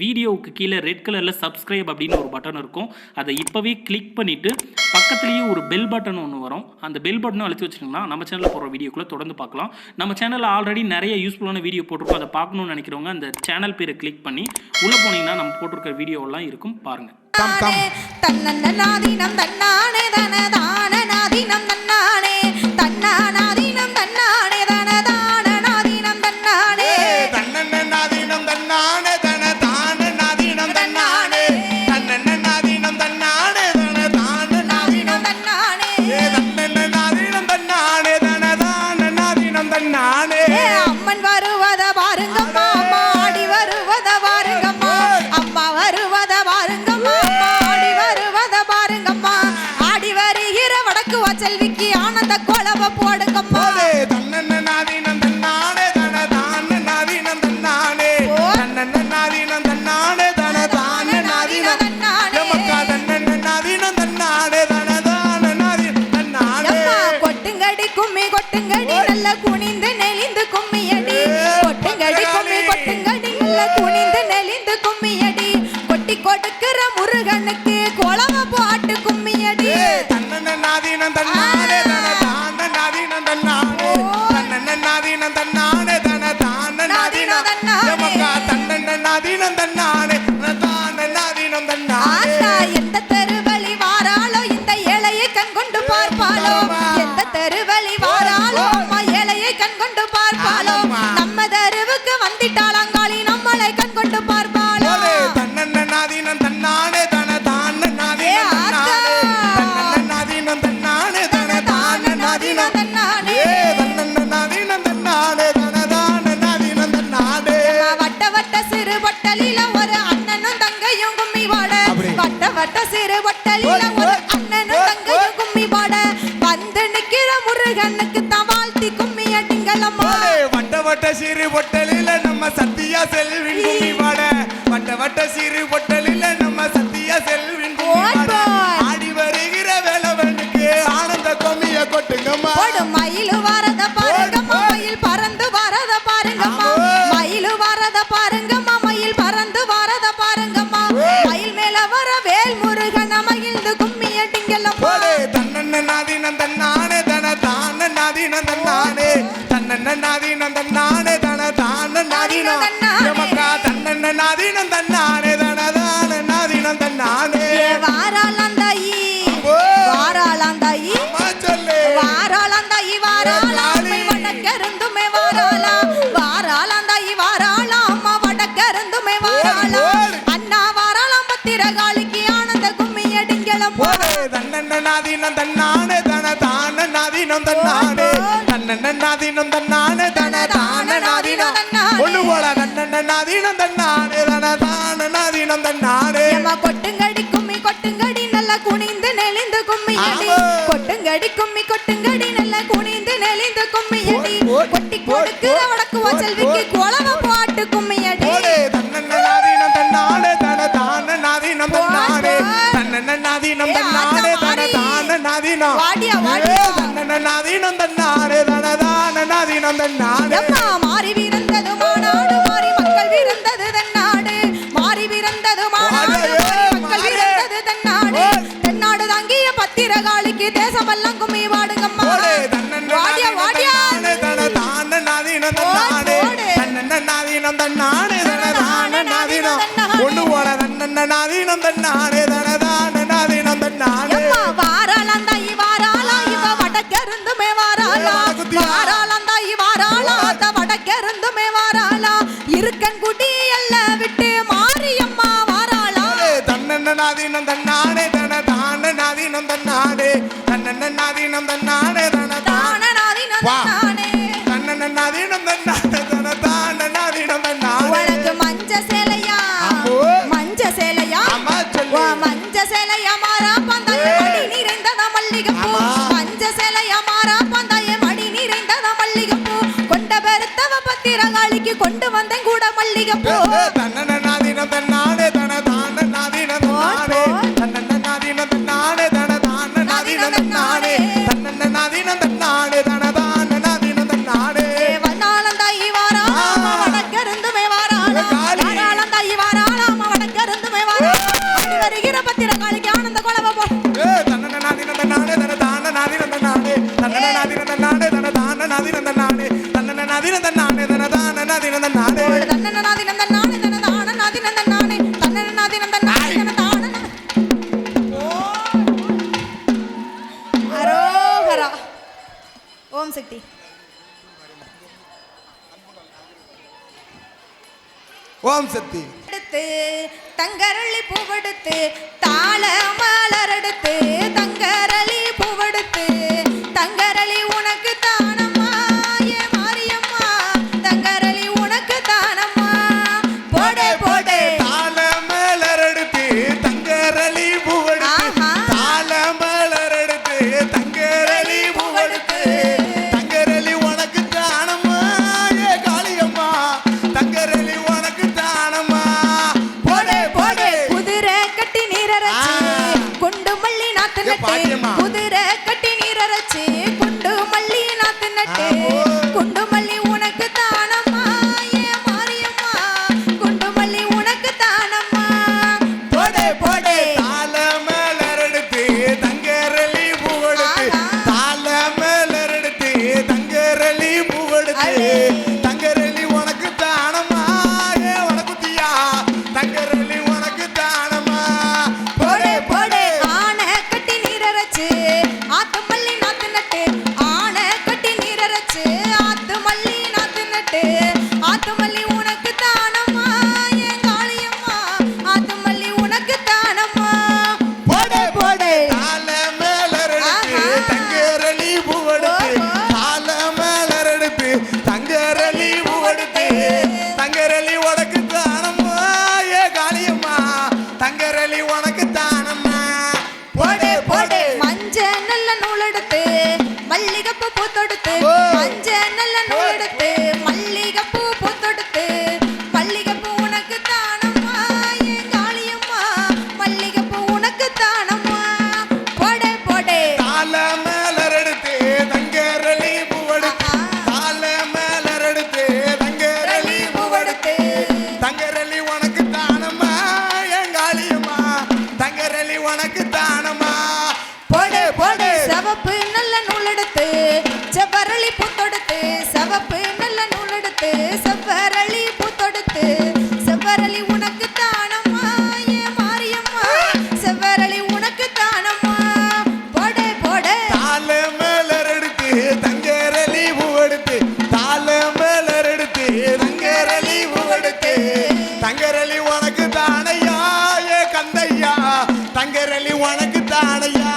வீடியோவுக்கு கீழே ரெட் கலரில் சப்ஸ்கிரைப் அப்படின்னு ஒரு பட்டன் இருக்கும். அதை இப்போவே கிளிக் பண்ணிவிட்டு பக்கத்துலேயே ஒரு பெல் பட்டன் ஒன்று வரும். அந்த பெல் பட்டனும் அழுத்தி வச்சிங்கன்னா நம்ம சேனலில் போகிற வீடியோக்குள்ளே தொடர்ந்து பார்க்கலாம். நம்ம சேனலில் ஆல்ரெடி நிறைய யூஸ்ஃபுல்லான வீடியோ போட்டிருக்கோம். அதை பார்க்கணும்னு நினைக்கிறவங்க அந்த சேனல் பேரை கிளிக் பண்ணி உள்ளே போனீங்கன்னா நம்ம போட்டிருக்கிற வீடியோவெல்லாம் இருக்கும், பாருங்கள். செல்விக்கு ஆனந்த கோலவ போடுங்கம்மா. தன்னன்ன நாதீனம் தன்னானே தன தான நாதீனம் தன்னானே தன்னன்ன நாதீனம் தன்னானே தன தான நாதீனம் நமக்கா தன்னன்ன நாதீனம் தன்னானே தன தான நாதீனம் தன்னானே. கொட்டுங்கடி கும்மி கொட்டுங்கடி நல்ல குனிந்து நெளிந்து கும்மியடி. கொட்டுங்கடி கும்மி கொட்டுங்கடி நல்ல குனிந்து நெளிந்து கும்மியடி. கொட்டி கொடுக்கிற முருகனுக்கு கோலவ போட்டு கும்மியடி. தன்னன்ன நாதீனம் தன்னானே தன தான நாதீனம் தன்னானே தன்னன்ன நாதீனம் தன்னானே தன தான நாதீனம் நமக்கா தன்னன்ன நாதீனம் தன்னானே தன தான நாதீனம் தன்னானே. எந்த தெருவழி வாராளோ இந்த ஏழையை கண் கொண்டு பார்ப்பாளோ. எந்த தெருவழி வாராளோ அம்மா ஏழையை கண் கொண்டு பார்ப்பாளோ. நம்ம தெருவுக்கு வந்துட்டாளங்காளி நம்மளை கண் கொண்டு பார்ப்பாளோ. தன்னன்ன நாதீனம் தன்னானே தன தான நாதீனம் தன்னானே தன்னன்ன நாதீனம் தன்னானே தன தான நாதீனம் தன்னானே தன்னன்ன நாதீனம் தன்னானே தன தான நாதீனம் தன்னானே. வட்ட வட்ட சிறு பட்டலில ஒரு அண்ணனும் தங்கையும் கும்மி பாட. வட்ட வட்ட சிறு பட்டலில ஒரு அண்ணனும் தங்கையும் கும்மி பாட. வந்து நிக்கிற முருகனுக்கு தான் வாழ்த்தி கும்மி அடிங்களம்மா. வட்ட வட்ட சிறு பொட்டலில நம்ம சத்தியா செல்வின் கும்மி பாட. வட்ட வட்ட சிறு பொட்டலில நம்ம சத்தியா செல்வின் கும்மி பாட. ஆடி வருகிற வேலவனுக்கு ஆனந்த கும்மிய கொட்டுங்கம்மா. மயிலு வரத பாருங்கம்மா மயில் பறந்து வரத பாருங்கம்மா. மயிலு வரத பாருங்கம்மா மயில் பறந்து வரத பாருங்கம்மா. மயில் மேல வர வேல் முருகன் மகிழ்ந்து கும்மி அடிங்களம்மா. தன்னன்ன நாதீனம் தன்னானே தன தான நாதீனம் தன்னானே தன்னன்ன நாதீனம் தன்னானே தன தான நாதீனம் நமக்கா தன்னன்ன நாதீனம் தன்னானே தன தான நாதீனம் தன்னானே. வாராளாந்தாயி வாராளாந்தாயி வாராளாந்தாயி வாராளா அம்மை வடக்கருந்துமே வாராளா. வாராளாந்தாயி வாராளா அம்மா வடக்கருந்துமே வாராளா. அண்ணா வாராளாம் பத்திரகாளிக்கு ஆனந்த கும்மி அடிங்களம்மா. தன்னன்ன நாதீனம் தன்னானே தன தான நாதீனம் தன்னானே தன்னன்ன நாதீனம் தன்னானே தன தான நாதீனம் ஒண்ணு போல தன்னன்ன நாதீனம் தன்னானே தன தான நாதீனம் தன்னானே. கொட்டுங்கடி கும்மி கொட்டுங்கடி நல்ல குனிந்து நெளிந்து கும்மியடி. கொட்டுங்கடி கும்மி கொட்டுங்கடி நல்ல குனிந்து நெளிந்து கும்மியடி. கொட்டி கொடுக்கிற வடக்குவ செல்விக்கு கோலவ போட்டு கும்மியடி. தன்னன்ன நாதீனம் தன்னானே தன தான நாதீனம் தன்னானே தன்னன்ன நாதீனம் தன்னானே தன தான நாதீனம் வாடியா வாடியா தன்னன்ன நாதீனம் தன்னானே தன தான நாதீனம் தன்னானே. மாறி விருந்தது மாநாடு மாறி மக்கள் விருந்தது தன்னாடு. மாறி விருந்தது மாநாடு மாறி மக்கள் விருந்தது தன்னாடு. தென்னாடு தாங்கிய பத்திரகாளிக்கு தேசமெல்லாம் கும்மி வாடுங்கம்மா. வாடியா வாடியா தன தான நாதீனம் தன்னானே தன்னன்ன நாதீனம் தன்னானே தன தான நாதீனம் ஒண்ணு போல தன்னன்ன நாதீனம் தன்னானே தன தான நாதீனம் தன்னானே. வாராளாந்தாயி வாராளா இவ வடக்கருந்துமே வாராளா. வாராளாந்தாயி வாராளா அத வடக்கருந்துமே வாராளா. இருக்கன் குடி எல்லாம் விட்டு மாரியம்மா வாராளா. தன்னன்ன நாதீனம் தன்னானே தன தான நாதீனம் தன்னானே தன்னன்ன நாதீனம் தன்னானே தன தான நாதீனம் தன்னானே தன்னன்ன நாதீனம் தன்னானே தன தான நாதீனம் தன்னானே. உனக்கு மஞ்ச சேலையா மஞ்ச சேலையா மஞ்ச சேலையா மாறா பந்தாய மடி நிறைந்தத மல்லிகைப்பூ. மஞ்ச சேலையா மாறா பந்தாய மடி நிறைந்தத மல்லிகைப்பூ. கொண்ட பெருத்தவ பத்திரகாளிக்கு கொண்டு வந்தேன் கூட மல்லிகைப்பூ. தன்னன்ன நாதீனம் தன்னானே தன தான நாதீனம் தன்னானே தன்னன்ன நாதீனம் தன்னானே தன தான நாதீனம் தன்னானே தன்னன்ன நாதீனம் தன்னானே தன தான நாதீனம் தன்னானே. வண்ணாளந்தாயி வாராளா வடக்கருந்துமே வாராளா. வாராளந்தாயி வாராளா நாதின தன்னானே தன தான நாதின தன்னானே தன்னநாதினம் தன்னானே தன தான நாதினம் தன்னானே தன்னநாதினம் தன்னானே தன தான. அரோகரா. ஓம் சக்தி. ஓம் சக்தி. எடுத்து தங்கரளி பூவெடுத்து தாள மலரெடுத்து தங்கரளி பூவெடுத்து தங்கரளி உனக்கு தானம்மா ஏ மாரியம்மா தங்கரளி உனக்கு தானம்மா போடே போடே தாள மலரெடுத்து தங்கரளி பூவெடுத்து தாள மலரெடுத்து தங்கரளி பூவெடுத்து தங்கரளி உனக்கு தானம்மா ஏ காளியம்மா தங்கரளி உனக்கு தானம்மா போடே போடே குதிரை கட்டி நீரரைச்சு குண்டு மல்லி நாத்து நட்டு குதிரை கட்டி நீரரைச்சு குண்டு மல்லி நாத்து நட்டு குண்டு மல்லி உனக்கு தானம்மா ஏ மாரியம்மா குண்டு மல்லி உனக்கு தானம்மா போடே போடே தாள மலரெடுத்து தங்கரளி பூவெடுத்து தாள மலரெடுத்து தங்கரளி பூவெடுத்து தங்கரளி உனக்கு தானம்மா ஏ உனக்கு தியா தங்கரளி உனக்கு தானம்மா போடே போடே ஆனை கட்டி நீரரைச்சு ஆத்து மல்லி நாத்து நட்டு ஆனை கட்டி நீரரைச்சு ஆத்து மல்லி நாத்து நட்டு ஆத்து மல்லி உனக்கு தானம்மா ஏ காளியம்மா ஆத்து மல்லி உனக்கு தானம்மா போடே போடே தாள மலரெடுத்து தங்கரளி பூவெடுத்து தாள மலரெடுத்து தங்கரளி பூவெடுத்து தங்கரளி உனக்கு தானம்மா ஏ காளியம்மா தங்கரளி உனக்கு தானம்மா போடே போடே மஞ்ச நல்ல நூல் எடுத்து மல்லிகைப்பூ பூத்தொடுத்து மஞ்ச நல்ல நூல் எடுத்து மல்லிகைப்பூ பூத்தொடுத்து மல்லிகைப்பூ உனக்கு தானம்மா ஏ காளியம்மா மல்லிகைப்பூ உனக்கு தானம்மா போடே போடே தாள மலரெடுத்து தங்கரளி பூவெடுத்து தாள மலரெடுத்து தங்கரளி பூவெடுத்து தங்கரளி உனக்கு தானம்மா என் காளியம்மா தங்கரளி உனக்கு தானம்மா போடே போடே சிவப்பு நல்ல நூல் எடுத்து செவ்வரளி பூத்தொடுத்து சிவப்பு நல்ல நூல் எடுத்து செவ்வரளி பூத்தொடுத்து செவ்வரளி உனக்கு தானம்மா ஏ மாரியம்மா செவ்வரளி உனக்கு தானம்மா போடே போடே தாள மலரெடுத்து தங்கரளி பூவெடுத்து தாள மலரெடுத்து தங்கரளி பூவெடுத்து தங்கரளி உனக்கு தானையா ஏ கந்தையா தங்கரளி உனக்கு தானையா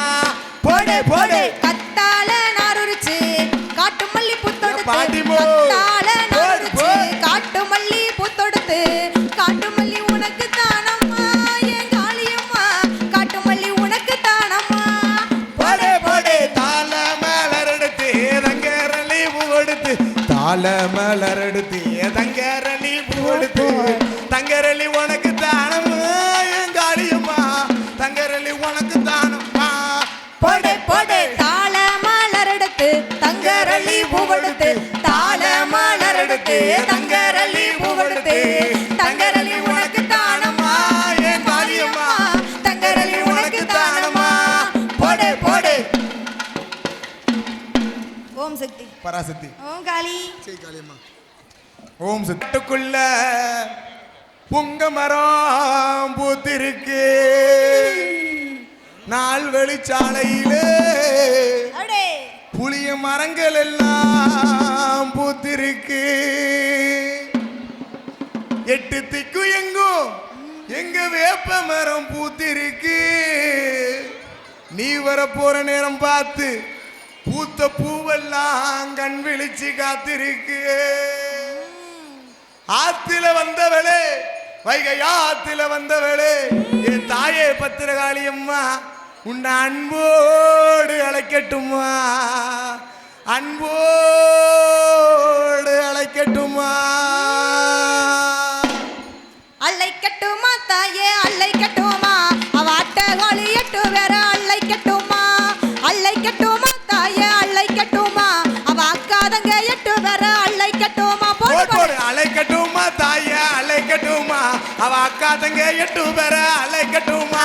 போடே போடே கத்தால நாருரிச்சு காட்டு மல்லி பூத்தொடுத்து பாட்டிமோ. கத்தால நாருரிச்சு போடு. காட்டு மல்லி பூத்தொடுத்து காட்டு மல்லி உனக்கு தானம்மா ஏ காளியம்மா காட்டு மல்லி உனக்கு தானம்மா போடே போடே தாள மலரெடுத்து தங்கரளி பூவெடுத்து தாள மலரெடுத்து தங்கரளி பூவெடுத்து தங்கரளி உனக்கு தானம்மா என் காளியம்மா தங்கரளி உனக்கு தானம்மா போடே போடே தாள மலரெடுத்து தங்கரளி பூவெடுத்து தாள மலரெடுத்து தங்கரளி பூவெடுத்து தங்கரளி உனக்கு தானம்மா என் காளியம்மா தங்கரளி உனக்கு தானம்மா போடே போடே. ஓம் சக்தி. பராசக்தி ஓம் காளி. சரி காளியம்மா ஓம் சக்திக்குள்ள புங்க மரம் பூத்திருக்கு நாள் வெளிச்சாலையிலே அடே புளிய மரங்கள் எல்லாம் பூத்திருக்கு எட்டு திக்கு எங்கும் எங்க வேப்ப மரம் பூத்திருக்கு நீ வர போற நேரம் பார்த்து பூத்த பூவெல்லாம் கண் விழிச்சு காத்திருக்கு ஆத்துல வந்தவளே வைகையா ஆத்துல வந்தவளே என் தாயே பத்திரகாளியம்மா உன்னை அன்போடு அழைக்கட்டுமா அன்போடு அழைக்கட்டுமா அழைக்கட்டுமா தாயே அழைக்கட்டுமா அவ அட்டகாளி எட்டு வேற அழைக்கட்டுமா அழைக்கட்டுமா தாயே அழைக்கட்டுமா அவ அக்காதங்க எட்டு வேற அழைக்கட்டுமா போடு போடு. அழைக்கட்டுமா தாயே அழைக்கட்டுமா அவ அக்கா தங்க எட்டு பேர அழைக்கட்டுமா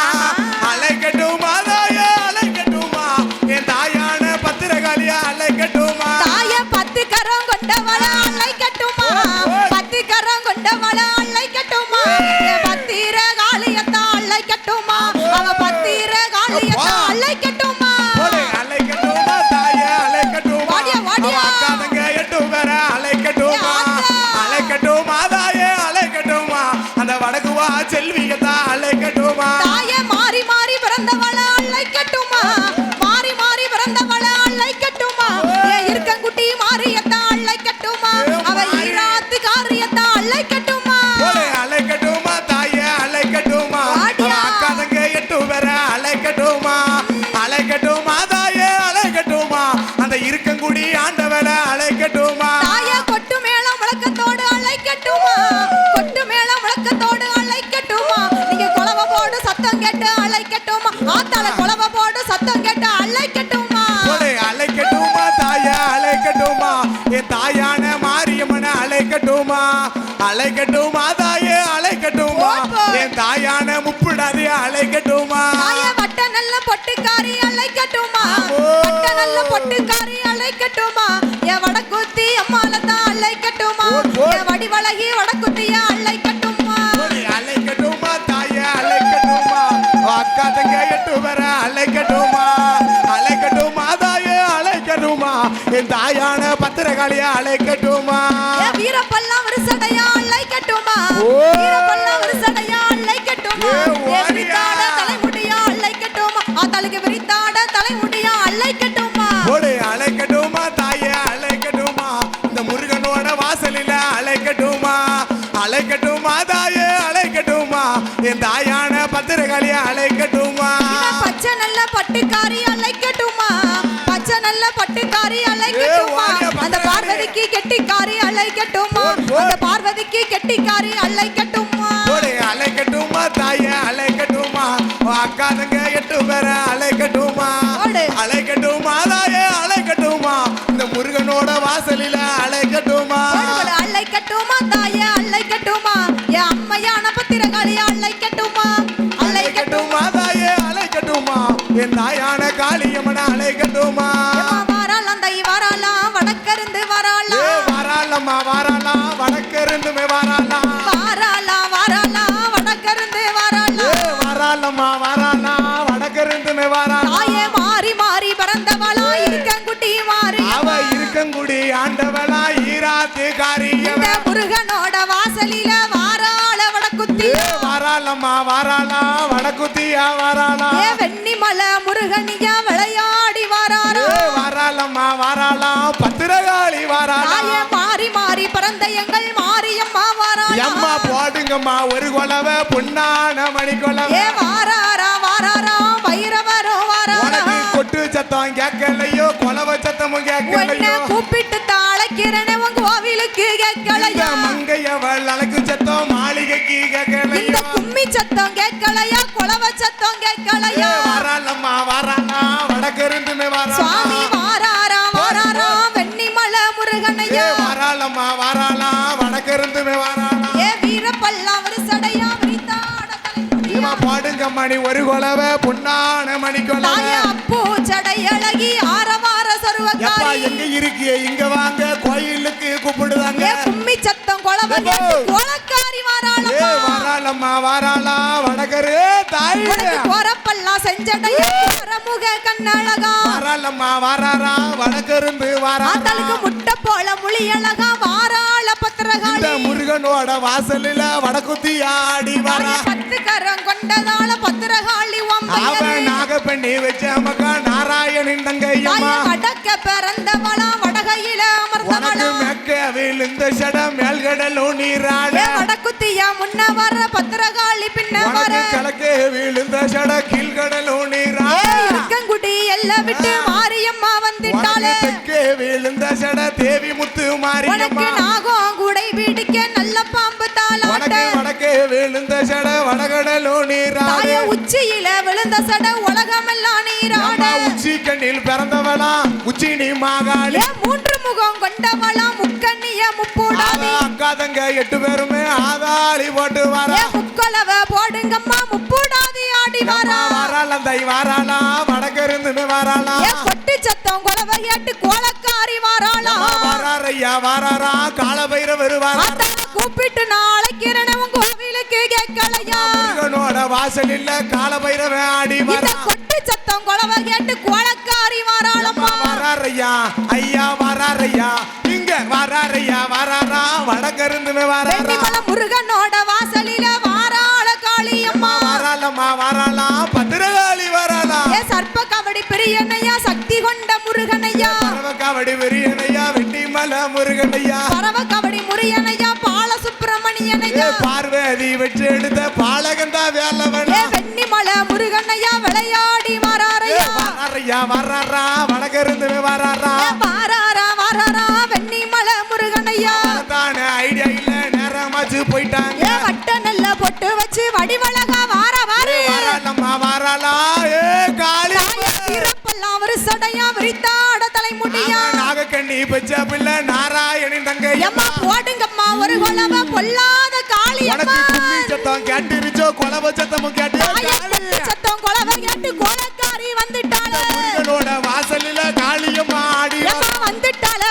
அழைக்கட்டுமா தாயே அழைக்கட்டுமா என் தாயான பத்திரகாளியா அழைக்கட்டுமா தாய 10 கரம் கொண்டவள அழைக்க அழைக்கட்டுமா அவ பத்திர காளியத்தா அழைக்கட்டுமா அழைக்கட்டுமா தாயே அழைக்கட்டுமா வாடியா வாடியா அக்காதங்க எட்டு பேர அழைக்கட்டுமா அழைக்கட்டுமா தாயே அழைக்கட்டுமா அந்த வடக்குவா செல்வியத்தா அழைக்கட்டுமா தாயே மாறி மாறி பிறந்தவள அழைக்கட்டுமா மாறி மாறி பிறந்தவள அழைக்கட்டுமா இருக்கங்குட்டி மாரியத்தா அழைக்கட்டுமா அவ ஈராத்து காரியத்தா அழைக்கட்டுமா அழைக்கட்டுமா தாயே அழைக்கட்டுமா அக்காதங்க எட்டு பேர அழைக்கட்டுமா அழைக்கட்டுமா தாயே அழைக்கட்டுமா அந்த இருக்கங்குடி ஆண்டவள அழைக்கட்டுமா தாயே கொட்டு மேளம் முழக்கத்தோடு அழைக்கட்டுமா கொட்டு மேளம் முழக்கத்தோடு அழைக்கட்டுமா நீங்க குலவ போடு சத்தம் கேட்டு அழைக்கட்டுமா ஆத்தால குலவ போடு சத்தம் கேட்டு அழைக்கட்டுமா அழைக்கட்டுமா தாயே அழைக்கட்டுமா என் தாயான மாரியம்மன அழைக்கட்டுமா அழைக்கட்டுமா தாயே அழைக்கட்டுமா என் தாயான முப்புடாதே அழைக்கட்டுமா தாயே வட்ட நல்ல பொட்டுக்காரி அழைக்கட்டுமா வட்ட நல்ல பொட்டுக்காரி அழைக்கட்டுமா என் வடக்குத்தி அம்மாலதான் அழைக்கட்டுமா என் வடிவழகி வடக்குத்திய அழைக்கட்டுமா அழைக்கட்டுமா தாயே அழைக்கட்டுமா அக்கா தங்க எட்டு பேர அழைக்கட்டுமா அழைக்கட்டுமா தாயே அழைக்கட்டுமா என் தாயான பத்திரகாளிய அழைக்கட்டுமா வீரப்பல்லாம் ஒரு சடையா அழைக்கட்டுமா வீரப்பல்லாம் ஒரு சடையா அழைக்கட்டுமா விரித்தாட தலைமுடியா அழைக்கட்டுமா ஆத்தாளுக்கு விரித்தாட தலைமுடியா அழைக்கட்டுமா அழைக்கட்டுமா தாயே அழைக்கட்டுமா இந்த முருகனோட வாசலில அழைக்கட்டுமா அழைக்கட்டுமா தாயே அழைக்கட்டுமா என் தாயான பத்திரகாளிய அழைக்கட்டுமா பச்சை நல்ல பட்டுக்காரி அழைக்கட்டுமா பச்சை நல்ல பட்டுக்காரி அழைக்கட்டுமா அந்த பார்வதிக்கு கெட்டிக்காரி அழைக்கட்டுமா அந்த பார்வதிக்கு கெட்டிக்காரி அழைக்கட்டுமா அழைக்கட்டுமா தாயே அழைக்கட்டுமா அக்கா தங்க எட்டு பேர அழைக்கட்டுமா அழைக்கட்டுமா தாயே அழைக்கட்டுமா இந்த முருகனோட வாசலில அழைக்கட்டுமா அழைக்கட்டுமா தாயே அழைக்கட்டுமா என் அம்மையான பத்திரகாளிய அழைக்கட்டுமா அழைக்கட்டுமா தாயே அழைக்கட்டுமா என் தாயான காளியம்மன அழைக்கட்டுமா வாராலாம் தை வாராலாம் வடக்கருந்து வாராலாம் வாராளம்மா வாராளம் வடக்கிருந்துமே வாராளம் வாராலாம் வாராலாம் வடக்கருந்து வாராலாம் வாராளம்மா வாராளம் வடக்கிருந்துமே வாராளம் தாயே மாறி மாறி பிறந்தவளா இருக்கங்குட்டி மாறி அவ இருக்கங்குடி ஆண்டவளா ஈராத்து காரியவ இந்த முருகனோட வாசலில வாராள வடக்குத்தி வாராளம்மா வாராளம் வடக்குத்தியா வாராளம் வெண்ணிமலை முருகனியா விளையாடி வாராரா வாராளம்மா வாராளம் பத்திரகாளி வாராளம் தாயே மாறி மாறி பிறந்த எங்கள் மாரியம்மா வாராளா அம்மா போடுங்கம்மா ஒரு கொலவை பொன்னான மணி கொலவை வாராரா வாராரா வைரவரோ வாராரா உனக்கு கொட்டு சத்தம் கேட்கலையோ கொலவை சத்தமும் கேட்கலையோ கூப்பிட்டு தாளைக்கிறனே உன் கோவிலுக்கு கேட்கலையா மங்கையவள் அழகு சத்தம் மாளிகைக்கு இந்த கேட்கலையோ கும்மி சத்தம் கேட்கலையா குலவ சத்தம் கேட்கலையா வாராளம்மா வாராளம் வடக்கிருந்துமே சுவாமி வாராளம் வாராரா வாராரா வெண்ணிமலை முருகனையா வாராளம்மா வாராளம் வடக்கிருந்துமே வாராளம் வீரப்பல்லாம் ஒரு சடையா விரித்தாட தலைமுடியா பாடுங்க மணி ஒரு கொலவை பொன்னான மணி கொலவை அப்பூ சடை அழகி ஆரவார சர்வகாரி எங்க இருக்கிய இங்க வாங்க கோயிலுக்கு கூப்பிடுதாங்க கும்மி சத்தம் குலவ கோலக்காரி வாராளம்மா வாராளம்மா வாராளம் வடகரு தாய் கோரப்பல்லாம் செஞ்சடைய கோரமுக கண்ணழகா வாராளம்மா வாராரா வடக்கிருந்து ஆத்தாளுக்கு முட்டை போல முழி அழகா வாராள பத்திரகாளி முருகனோட வாசலில வடக்குத்தி ஆடி வரா பத்து கரம் கொண்டதால பத்திரகாளி அவன் நாகப்பண்ணி வச்ச மக்கா நாராயணின் தங்கையம்மா வடக்க பிறந்தவளா வடகையில அமர்ந்தவளா மெக்க விழுந்த சடம் மேல்கடலும் நீராட வடக்குத்தியா முன்ன வர பத்திரகாளி பின்ன வர கிழக்கே விழுந்த சட கீழ்கடலும் நீராட இருக்கங்குடி எல்லாம் விட்டு மாரியம்மா வந்துட்டாளே தெற்கே விழுந்த சட தேவி முத்து மாரியம்மா நாகம் குடை பிடிக்க நல்ல பாம்பு தாளாட்ட வடக்கே விழுந்த சட வடகடலும் நீராட உச்சியில விழுந்த சட உலகமெல்லாம் நீராட உச்சி கண்ணில் பிறந்தவளா உச்சி நீ மாகாளி மூன்று முகம் கொண்டவளா முக்கண்ணிய முப்பூடாதி அக்கா தங்க எட்டு பேருமே ஆதாளி போட்டு வர முக்கொலவ போடுங்கம்மா முப்பூடாதி ஆடி வாரா வாராளம் தை வாராளா வடக்கிருந்து வாராளா கொட்டு சத்தம் குலவை ஏட்டு கோலக்காரி வாராளா வாராரையா வாராரா கால பைரவர் வாரா கூப்பிட்டு நான் அழைக்கிறேன் உன் கோவிலுக்கு கேட்கலையா முருகனோட வாசலில் கால பைரவன் ஆடி வரா கொட்டு சத்தம் கொலவ கேட்டு கோலக்காரி வாராளம்மா வராரையா ஐயா வராரையா இங்க வராரையா வராரா வடக்கருந்துமே வராரா முருகனோட வாசலில வாராள காளியம்மா வராலம்மா வராலாம் பத்திரகாளி வராலாம் சர்ப்ப கபடி பிரியனையா சக்தி கொண்ட முருகனையா பரவ கபடி பிரியனையா வெட்டிமல முருகனையா பரவ கபடி முருகனையா பால சுப்பிரமணியனையா பார்வதி வச்சு எடுத்த பாலகந்தா வேலவன் வெண்ணிமல முருகனையா விளையாடி வராரையா வராரையா வராரா வடக்கருந்துமே வராரா வாராரா வாராரா வெண்ணிமல முருகனையா தானே ஐடியா இல்ல நேரமாச்சு போயிட்டாங்க வட்ட நல்ல பொட்டு வச்சு வடிவழகா வார வாரு வராலம்மா வராலா ஏ காளி சிறப்பெல்லாம் ஒரு சடையா விரித்தாட தலைமுடியா நாகக்கண்ணி பச்ச பிள்ளை நாராயணின் அம்மா தங்கை போடுங்கம்மா ஒரு கொலவ பொல்லாத காளியம்மா சத்தம் கேட்டுருச்சோ கொலவ சத்தமும் கேட்டு சத்தம் கொலவ கேட்டு கோலக்காரி வந்துட்டாளே வாசலில காளியம்மா ஆடி வந்துட்டாளே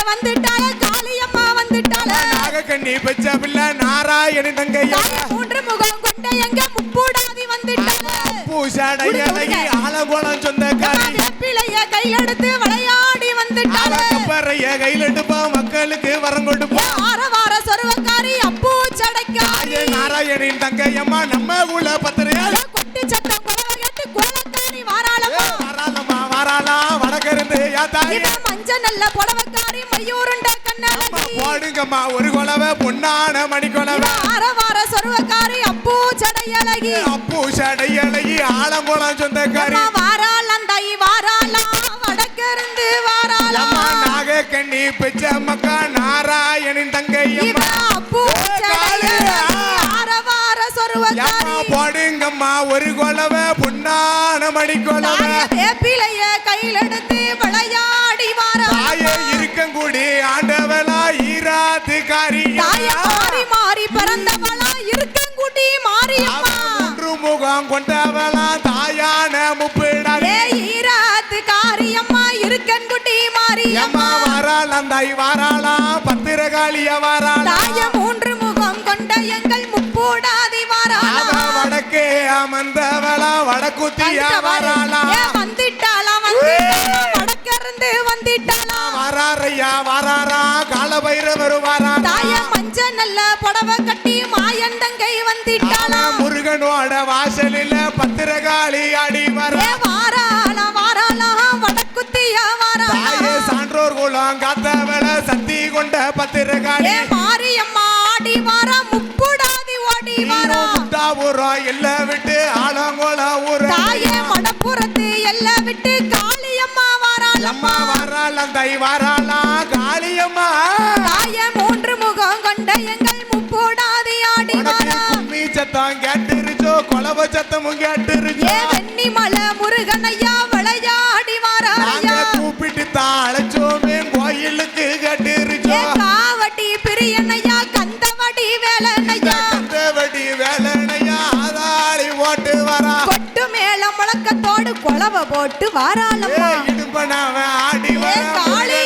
காளியம்மா வந்துட்டாளே நாகக்கண்ணி பச்ச பிள்ளை நாராயணின் தங்கையா மூன்று முகம் கொண்ட எங்க முப்பூடாதி வந்துட்டாளே பூசாடையழகி ஆலகோளம் சொந்தக்காரி பிள்ளைய கையெடுத்து விளையாடி வந்துட்டாளே கப்பறைய கையில் எடுப்பா மக்களுக்கு வரம் கொடுப்பா வார வார சொருவக்காரி அப்பூ சடைக்காரி நாராயணின் தங்கையம்மா நம்ம ஊல பத்திரையா கொட்டி சத்தம் கொலவ கேட்டு கோலக்காரி வாராளம்மா வராலம்மா வராலா வடக்கருந்து யாத்தாரி மஞ்ச நல்ல புடவக்காரி மயூருண்ட கண்ணழகி போடுங்கம்மா ஒரு கொலவ பொன்னான மணி கொலவ வார வார சொருவக்காரி அப்பூ சடையழகி அப்பூ சடையழகி ஆலங்கோளம் சொந்தக்காரி வாராள் அந்தாயி வாராளா வடக்கிருந்து வாராளம்மா நாகக்கண்ணி பெச்ச மக்கா நாராயணின் தங்கையம்மா அப்பூ சடையழகி வார வார சொருவக்காரி போடுங்கம்மா ஒரு கொலவ பொன்னான மணி கொலவ வேப்பிலைய கையில் எடுத்து விளையாடி வாராளம்மா இருக்கங்கூடி ஆண்டவளா ஈராத்து காரி மாறி மாறி பிறந்தவளா இருக்கங்குடி மாரியம்மா மூன்று முகம் கொண்டவளா தாயான முப்பிடாரி ஈராத்து காரியம்மா இருக்கன்குட்டி மாரியம்மா வாராளாம் தாய் வாராளா பத்திரகாளிய வாராளா தாய மூன்று முகம் கொண்ட எங்கள் முப்பூடாதி வாராளா வடக்கே அமர்ந்தவளா வடக்குத்தியா வாராளா வந்துட்டாளா வடக்கிருந்து வந்துட்டாளா வாராரையா வாராரா காலபைரவர் வாரா தாய மஞ்ச நல்ல புடவை கட்டி மாயந்தங்கை வந்துட்டாளா முருகனோட வாசலில பத்திரகாளி அடி வர வாராளா வாராளா வடக்குத்தியா வாராளா சான்றோர் குலம் காத்தவள சக்தி கொண்ட பத்திரகாளி மாரியம்மா ஆடி வாரா முப்புடாதி ஓடி வாரா ஊரம் எல்ல விட்டு ஆலங்கோல ஊர தாயே மடப்புறத்து எல்ல விட்டு காளியம்மா வாராளம்மா வாராளம் தை வாராளா காளியம்மா தாயே மூன்று முகம் கொண்ட எங்கள் முப்பூடாதி ஆடி வாரா கும்மி சத்தம் கேட்டுருச்சோ கொலவ சத்தமும் கேட்டுருச்சோ வெண்ணிமல முருகனையா விளையாடி வாராயா கூப்பிட்டு தான் அழைச்சோமே கோயிலுக்கு கேட்டுருச்சோ காவட்டி பிரியனையா கந்தவடி வேலனையா கந்தவடி வேலனையா ஆதாளி ஓட்டு வரா கொட்டு மேல முழக்கத்தோடு கொலவ போட்டு வாராளம்மா இடுப்பனாவ ஆடி வர காளி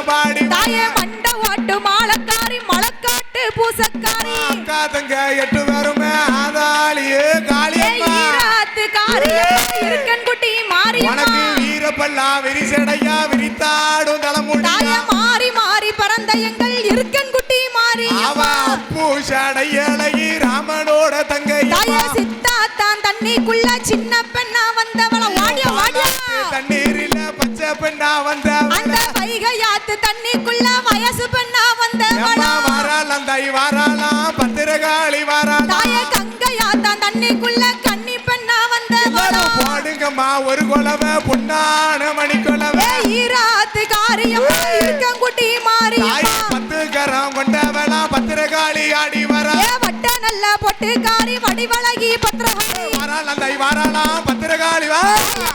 பாடி தாயே மண்ட ஓட்டு மாலக்காரி மலக்காட்டு பூசக்காரி அக்கா தங்க எட்டு வருமே ஆதாளியே காளியம்மா ஈராத்து காரியம்மா இருக்கன்குட்டி மாரியம்மா உனக்கு வீரப்பல்லா விரிசடையா விரித்தாடும் தலைமுடி தாயே மாறி மாறி பறந்த எங்கள் இருக்கன்குட்டி மாரியம்மா பூஷடையழகி ராமனோட தங்கை தாயே சித்தாத்தான் தண்ணிக்குள்ள சின்ன பெண்ணா வந்தவள வாடியா வாடியா தண்ணீரில பச்சை பெண்ணா வந்த அந்த வைகையாத்து தண்ணிக்குள்ள வயசு பெண்ணா வந்தவள வாராளாம் தாய் வாராளாம் பத்திரகாளி வாராளா தாயே கங்கையாத்தான் தண்ணிக்குள்ள கன்னி பெண்ணா வந்தவள போடுங்கம்மா ஒரு கொலவ பொன்னான மணி கொலவ ஈராத்து காரியம்மா இருக்கங்குட்டி மாரியம்மா பத்து கரம் கொண்டவளா பத்திரகாளி ஆடி வரா வட்ட நல்ல பொட்டுக்காரி வடிவழகி பத்திரகாளி வாராளாம் தாய் வாராளாம் பத்திரகாளி வா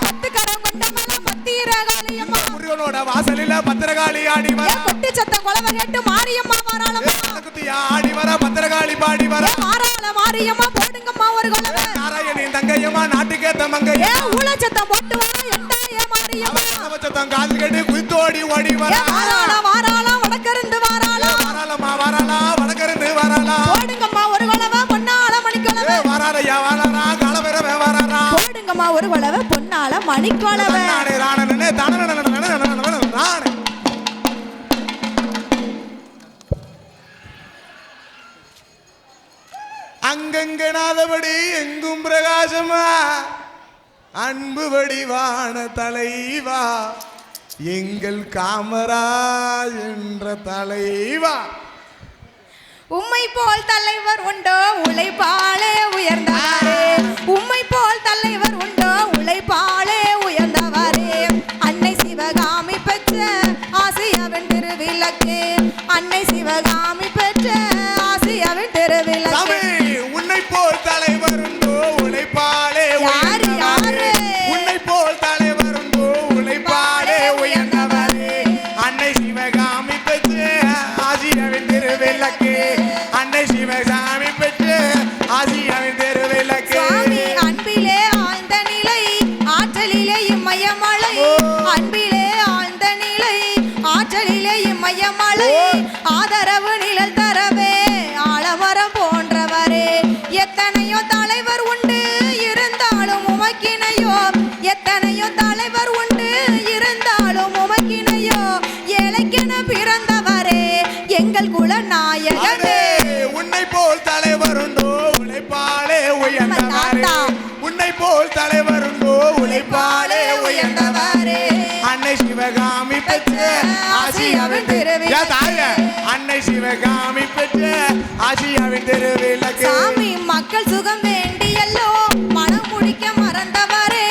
பத்து கரம் கொண்ட மல பத்திரகாளியம்மா முருகனோட வாசலில பத்திரகாளி ஆடி வர கொட்டி சத்தம் கொலவ கேட்டு மாரியம்மா வாராளம்மா குத்தியா ஆடி வர பத்திரகாளி பாடி வர வாராள மாரியம்மா போடுங்கம்மா ஒரு கொலவ நாராயணி தங்கையம்மா நாட்டுக்கேத்த மங்கையா ஊழ சத்தம் போட்டு வர எட்டாய மாரியம்மா சத்தம் கால் கட்டி குத்தோடி ஓடி வர வாராள வாராள வடக்கிருந்து வாராளா வாராளம்மா வாராளா வடக்கருந்து வாராளா போடுங்கம்மா ஒரு கொலவ பொன்னாள மணி கொலவ வாராரையா வாராரா எங்கம்மா ஒரு குழவை பொன்னால மணிக்குழவை அங்கங்கனாதபடி எங்கும் பிரகாசமா அன்பு வடிவான தலைவா எங்கள் காமராஜ் என்ற தலைவா. உம்மை போல் தலைவர் உண்டோ உழைப்பாலே உயர்ந்தவரே உம்மை போல் தலைவர் உண்டோ உழைப்பாலே உயர்ந்தவரே அன்னை சிவகாமி பெற்ற ஆசியாவின் திருவிளக்கு அன்னை சிவகாமி பெற்ற ஆசியாவின் திருவிளக்கு உன்னை போல் தலைவர் உண்டோ உழைப்பாலே யாரு யாரு உன்னை போல் தலைவர் உண்டோ உழைப்பாலே உயர்ந்தவரே அன்னை சிவகாமி பெற்ற ஆசியாவின் திருவிளக்கு அன்னை சிவகாமி பெற்ற ஆசியாவின் திருவிளக்கு அன்பிலே ஆழ்ந்த நிலை ஆற்றலிலே இம்மயமலை அன்பிலே ஆழ்ந்த நிலை ஆற்றலிலே இம்மயமலை ஆதரவு நிழல் தரவே ஆலமரம் போன்றவரே எத்தனையோ தலைவர் உண்டு இருந்தாலும் உமக்கினையோ எத்தனையோ தலைவர் உண்டு இருந்தாலும் உமக்கினையோ ஏழைக்கென பிறந்தவரே எங்கள் குல நாயகனே உன்னை போல் தலைவர் உண்டோ உழைப்பாலே உயர்ந்தவரே உன்னை போல் தலைவர் உண்டோ உழைப்பாலே உயர்ந்தவரே அன்னை சிவகாமி பெற்ற ஆசியாவின் திருவிளக்கு அன்னை சிவகாமி பெற்ற ஆசியாவின் திருவிளக்கு சாமி மக்கள் சுகம் வேண்டியல்லோ மனம் முடிக்க மறந்தவரே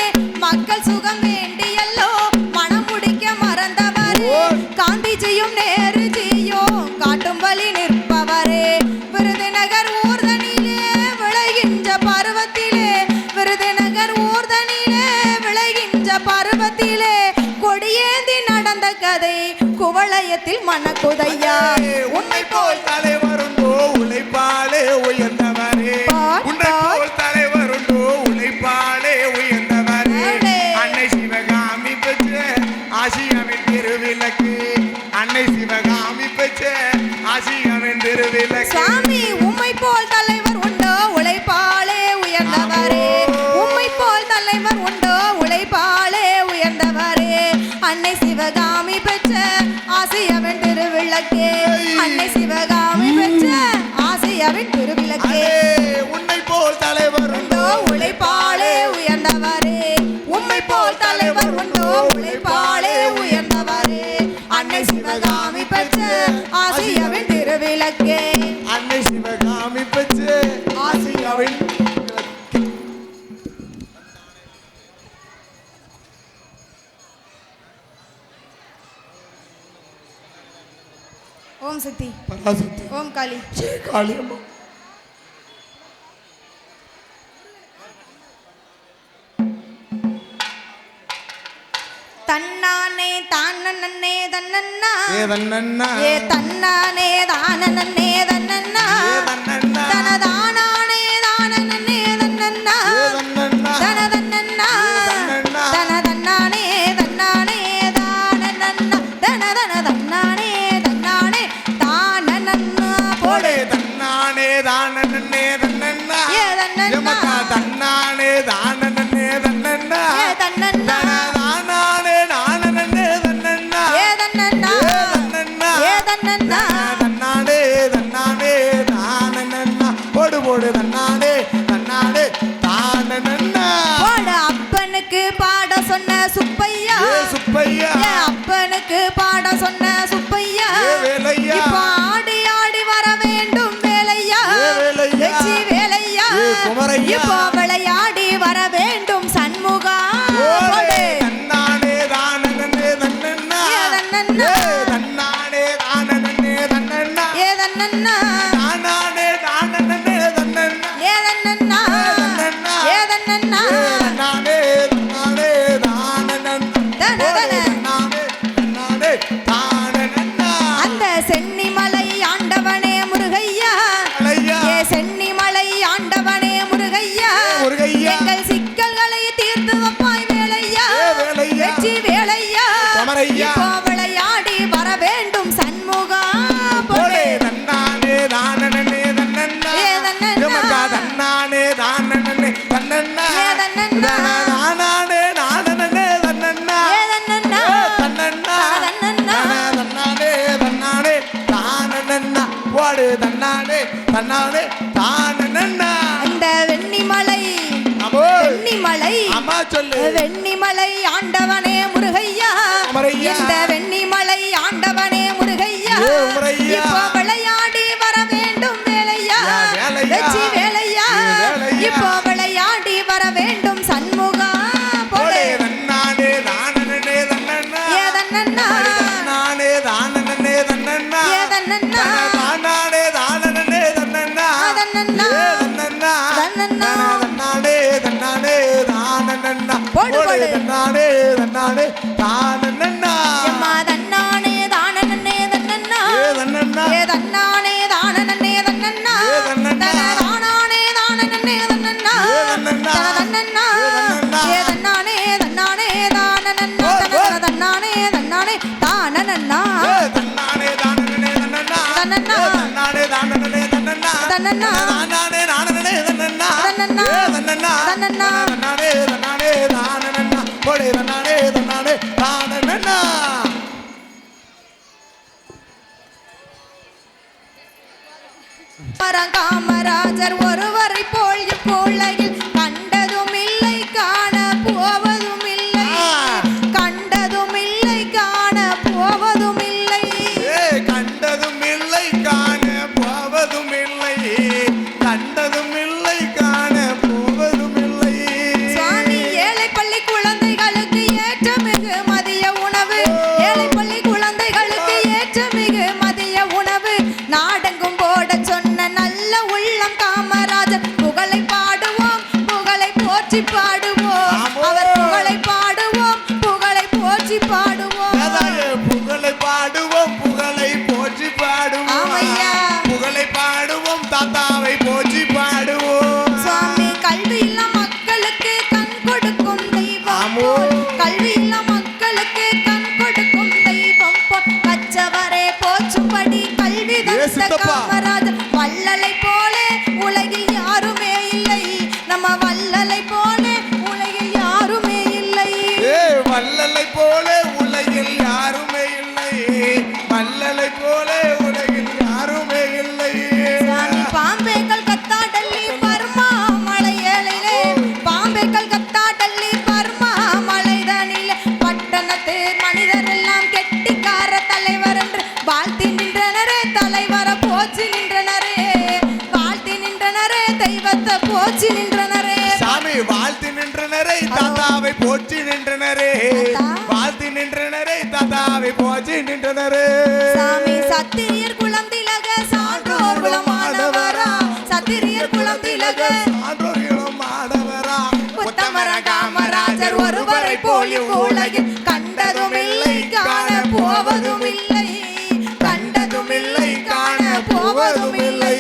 மக்கள் சுகம் வேண்டியல்லோ மனம் முடிக்க மறந்தவரே காந்திஜியும் நேருஜியும் காட்டும் வழி நிற்பவரே விருதுநகர் ஊர்தனிலே விளைகின்ற பருவத்திலே விருதுநகர் ஊர்தனிலே விளைகின்ற பருவத்திலே கொடியேந்தி நடந்த கதை குவளையத்தில் மணக்குதையா உன்னை போல் தலைவர் உண்டோ உழைப்பாலே உயர்ந்தவரே உன்னை போல் தலைவர் உண்டோ உழைப்பாலே உயர்ந்தவரே அன்னை சிவகாமி பெற்ற ஆசியாவின் திருவிளக்கு அன்னை சிவகாமி பெற்ற ஆசியாவின் திருவிளக்கு சாமி உம்மை போல் தலைவர் உண்டோ உழைப்பாலே உயர்ந்தவரே உம்மை போல் தலைவர் உண்டோ உழைப்பாலே உயர்ந்தவரே அன்னை சிவகாமி பெற்ற ஆசியாவின் திருவிளக்கே அன்னை சிவகாமி பெற்ற ஆசியாவின் திருவிளக்கே உன்னை போல் தலைவர் உண்டோ உழைப்பாலே உயர்ந்தவரே உம்மை போல் தலைவர் உண்டோ உழைப்பாலே உயர்ந்தவரே அன்னை சிவகாமி பெற்ற ஆசியாவின் திருவிளக்கே அன்னை சிவகாமி பெற்ற ஆசியாவின் ஓம் சக்தி பராசக்தி ஓம் காளி காளியம்மா தன்னானே தானன்னே தன்னன்னா ஏதன்னன்னா ஏ தன்னானே தானன்னே தன்னன்னா தனதானானே தானன்னே தன்னன்னா தனதன்னன்னா தனதன்னானே தன்னானே தானன்னன்னா தனதனதன்னானே தன்னானே தானன்னன்னா போடு தன்னானே தானன்னே தன்னன்னா ஏ தன்னன்னா தன்னானே தானன்னே தன்னன்னா ஏ தன்னன்னா தானானே நானன்னே தன்னன்னா ஏ தன்னன்னா ஏ தன்னன்னா தன்னானே தன்னானே தானன்னன்னா போடு போடு தன்னானே தன்னானே தானன்னன்னா போடு அப்பனுக்கு பாட சொன்ன சுப்பையா சுப்பையா அப்பனுக்கு பாட சொன்ன சுப்பையா வேலையா இப்ப ஆடி ஆடி வர வேண்டும் வேலையா வெச்சி வேலையா குமரையா இப்போ விளையாடி வர வேண்டும் சண்முகா தன்னானே தானன்னே தன்னன்னா ஏதன்னன்னா தன்னானே தானன்னே தன்னன்னா ஏதன்னன்னா தானானே தானன்னே தன்னன்னா ஏதன்னன்னா ஏதன்னன்னா தன்னானே தன்னானே தானன்னன்னா தனதன தன்னானே தானன்னன்னா அந்த சென்னிமலை ஆண்டவனே முருகையா ஏ சென்னிமலை ஆண்டவனே முருகையா முருகையா எங்கள் சிக்கல்களை தீர்த்து வைப்பாய் வேலையா வேலையா வெற்றி வேலையா குமரையா இப்போ விளையாடி வர வேண்டும் சண்முகா போடே தன்னானே தானன்னே தன்னன்னா ஏதன்னன்னா தன்னானே தானன்னே தன்னன்னா ஏதன்னன்னா சொல்லு. வெண்ணிமலை ஆண்டவனே முருகையா, இந்த வெண்ணிமலை ஆண்டவனே முருகையா, இப்போ விளையாடி வர வேண்டும் வேலையா, வெச்சி வேலையா, இப்போ விளையாடி வர வேண்டும் சண்முகா. போடு தன்னானே தானனே தன்னன்னா, ஏதன்னன்னா நானே தானனே தன்னன்னா, ஏதன்னன்னா தானனே தானனே தன்னன்னா, அதன்னன்னா தன்னன்னா, தன்னன்னா தன்னானே தன்னானே தானனன்னா, போடு போடு தன்னானே தன்னானே தானனன்னா, எம்மா தன்னானே தானனே தன்னன்னா, தன்னன்னா, ஏதன்னானே தானனே தன்னன்னா, தன்னன்னா, தானானே தானனே தன்னன்னா, தன்னன்னா, தன்னன்னா ஏதன்னானே தன்னானே தானனன்னா, தன்னானே தன்னானே தானனன்னா, தன்னானே தானனே தன்னன்னா, தன்னன்னா தன்னானே தானனே தன்னன்னா, தன்னன்னா தானனே தானனே தன்னன்னா, தன்னன்னா தன்னன்னா, தன்னன்னா தன்னானே தன்னானே தானனன்னா, போடு தன்னானே தன்னானே தானனன்னா. காமராஜர் ஒருவரை போல் இப்போலையில் கண்டதும் இல்லை காண போவதும் இல்லை, கண்டதும் இல்லை காண போவதும் இல்லை, கண்டதும் இல்லை காண போவதும் இல்லை, கண்டதும் இல்லை காண போவதும் இல்லை. சுவாமி ஏழை பள்ளி குழந்தைகளுக்கு ஏற்ற மிகு மதிய உணவு, ஏழை பள்ளி குழந்தைகளுக்கு ஏற்ற மிகு மதிய உணவு நாடெங்கும் போட சொன்ன நல்ல உள்ளம் காமராஜர். புகழை பாடுவோம் புகழை போற்றி பாடுவோம், அவர் புகழை பாடுவோம் புகழை போற்றி பாடுவோம். புகழை பாடுவோம் புகழை போற்றி பாடுவோம், ஆமையா. புகழை பாடுவோம் தாத்தாவை போற்றி பாடுவோம். சுவாமி கல்வி இல்ல மக்களுக்கு கண் கொடுக்கும் தெய்வம் போல், கல்வி இல்ல மக்களுக்கு கண் கொடுக்கும் தெய்வம் போல், கற்றவரே போற்றும்படி கல்வி தந்த காமராஜர். வள்ளலை போலே உலகில் யாருமே இல்லை, நம்ம வள்ளலை போலே உலகில் யாருமே இல்லை, வள்ளலை போல உலகில் யாருமே இல்லை, வள்ளலை போல உலகில் யாருமே இல்லை. சுவாமி பாம்பேக்கள் கத்தா டல்லி பர்மா மலையேழிலே, பாம்பேக்கள் கத்தா டல்லி பர்மா மலைதனிலே, பட்டணத்து மனிதர் எல்லாம் கெட்டிக்கார தலைவர் என்று வாழ்த்தி நின்றனரே, தலைவர போச்சு நின்றனரே, வாழ்த்தி நின்றனரே, தெய்வத்தை போச்சு நின்றனரே. சாமி வாழ்த்தி நின்றனரே தாத்தாவை போற்றி நின்றனரே, வாழ்த்தி நின்றனரே தாத்தாவை போற்றி நின்றனரே. சாமி சத்திரியர் குலம் திலக சான்றோர் குலமானவரா, சத்திரியர் குலம் திலக சான்றோர்களும் ஆடவரா, உத்தமர காமராஜர் ஒருவரை போல் உலகில் கண்டதும் இல்லை காண போவதும் இல்லை, கண்டதும் இல்லை காண போவதும் இல்லை.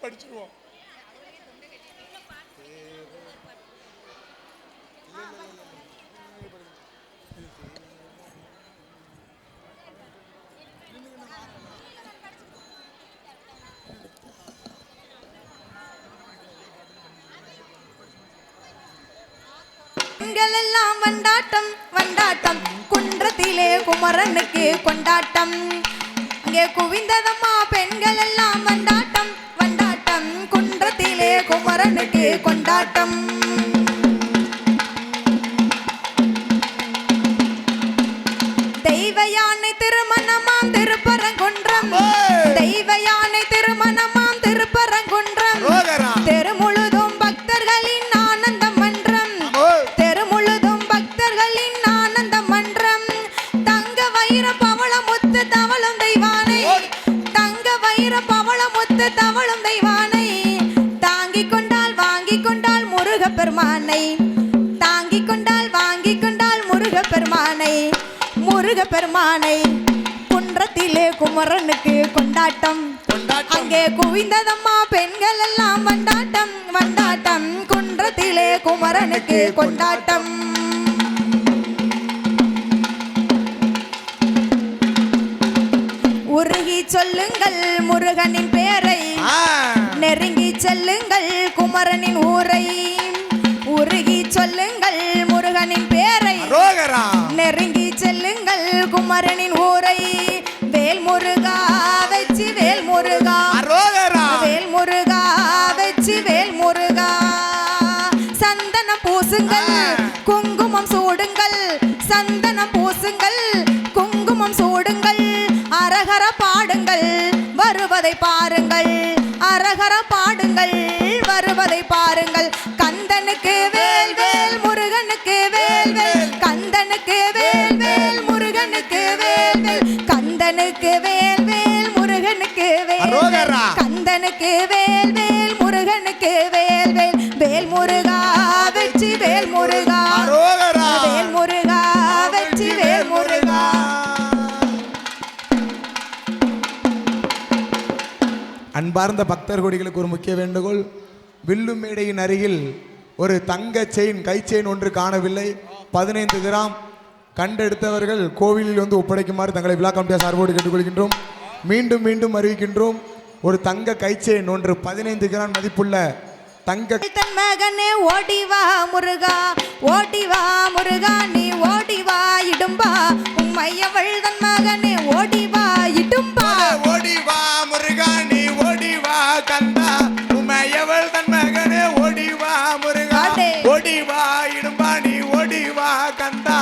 படிச்சிருவோம். பெண்கள் எல்லாம் வண்டாட்டம் வண்டாட்டம், குன்றத்திலே குமரனுக்கு கொண்டாட்டம், அங்கே குவிந்ததம்மா பெண்கள் எல்லாம் வண்டாட்டம் வண்டாட்டம், குன்றத்திலே குமரனுக்கு கொண்டாட்டம். தெய்வ யானை திருமணமாம் திருப்பரங்குன்றம், தெய்வ யானை திருமணமாம் திருப்பரங்குன்றம், தெரு முழுதும் பக்தர்களின் ஆனந்த மன்றம், தெரு முழுதும் பக்தர்களின் ஆனந்த மன்றம், தங்க வைர பவளமுத்து தவளும் தெய்வானை, தங்க வைர பவளமுத்து தவளும் தெய்வானை, தாங்கிக் கொண்டால் வாங்கிக் கொண்டால் முருகப்பெருமானை, தாங்கிக் கொண்டால் வாங்கிக் கொண்டால் முருகப்பெருமானை, முருகப்பெருமானை. குன்றத்திலே குமரனுக்கு கொண்டாட்டம், அங்கே குவிந்ததம்மா பெண்கள் எல்லாம் வண்டாட்டம் வண்டாட்டம், குன்றத்திலே குமரனுக்கு கொண்டாட்டம். உருகி சொல்லுங்கள் முருகனின் பேரை, நெருங்கி செல்லுங்கள் குமரனின் ஊரை, உருகி சொல்லுங்கள் முருகனின் பேரை, நெருங்கி செல்லுங்கள் குமரனின் ஊரை. வேல் முருகா வெச்சி வேல் முருகா, பாடுங்கள் வருவதை பாருங்கள் அரகர பாடுங்கள் வருவதை பாருங்கள் கந்தனுக்கு வேல் வேல் முருகனுக்கு வேல் வேல் கந்தனுக்கு வேல் வேல் முருகனுக்கு வேல் வேல் கந்தனுக்கு வேல் வேல் முருகனுக்கு வேல் வேல் கந்தனுக்கு வேல் வேல் முருகனுக்கு வேல் வேல் வேல் முருகா வெற்றி வேல் முருகா வேல் முருகா வெற்றி வேல் முருகா. அன்பார்ந்த பக்தர் கொடிகளுக்கு ஒரு முக்கிய வேண்டுகோள். வில்லும் மேடையின் அருகில் ஒரு தங்க செயின் கை செயின் ஒன்று காணவில்லை. 15 கிராம் கண்டெடுத்தவர்கள் கோவிலில் வந்து ஒப்படைக்குமாறு தங்களை விழா கமிட்டியார் சார்போடு கேட்டுக்கொள்கின்றோம். மீண்டும் மீண்டும் அறிவிக்கின்றோம். ஒரு தங்க கை செயின் ஒன்று 15 கிராம் மதிப்புள்ள தங்க தன் மகனே ஓடிவா முருகா ஓடிவா முருகா நீ ஓடிவா இடும்பா உம்மையவள் தன் மகனே ஓடிவா இடும்பா ஓடிவா முருகா நீ ஓடிவா கந்தா உமையவள் தன் மகனே ஓடிவா முருகா ஓடிவா இடும்பா நீ ஓடிவா கந்தா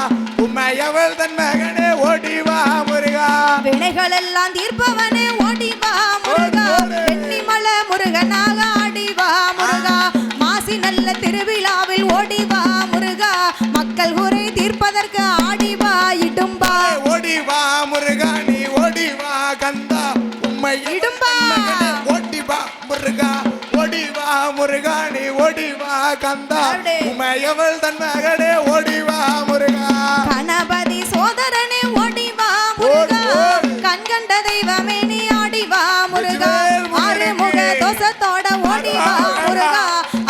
உமையவள் தன் மகனே ஓடிவா முருகா வினைகள் எல்லாம் தீர்ப்பவனே ஓடிவா முருகா வெண்ணிமல முருகனாக ஆடிவா முருகா மாசி நல்ல திருவிழாவில் ஓடிவா முருகா மக்கள் குறை தீர்ப்பதற்கு ஆடிவா இடும்பா ஓடிவா முருகா நீ ஓடிவா கந்தா உம்மை இடும்பா ஓடிவா முருகா ஓடிவா முருகா நீ ஓடிவா கந்தா உமையவள் தன் மகனே ஓடிவா முருகா கணபதி சோதரனே ஓடிவா முருகா கண்கண்ட தெய்வமே நீ ஆடிவா முருகா ஆறுமுக தோசத்தோட ஓடிவா முருகா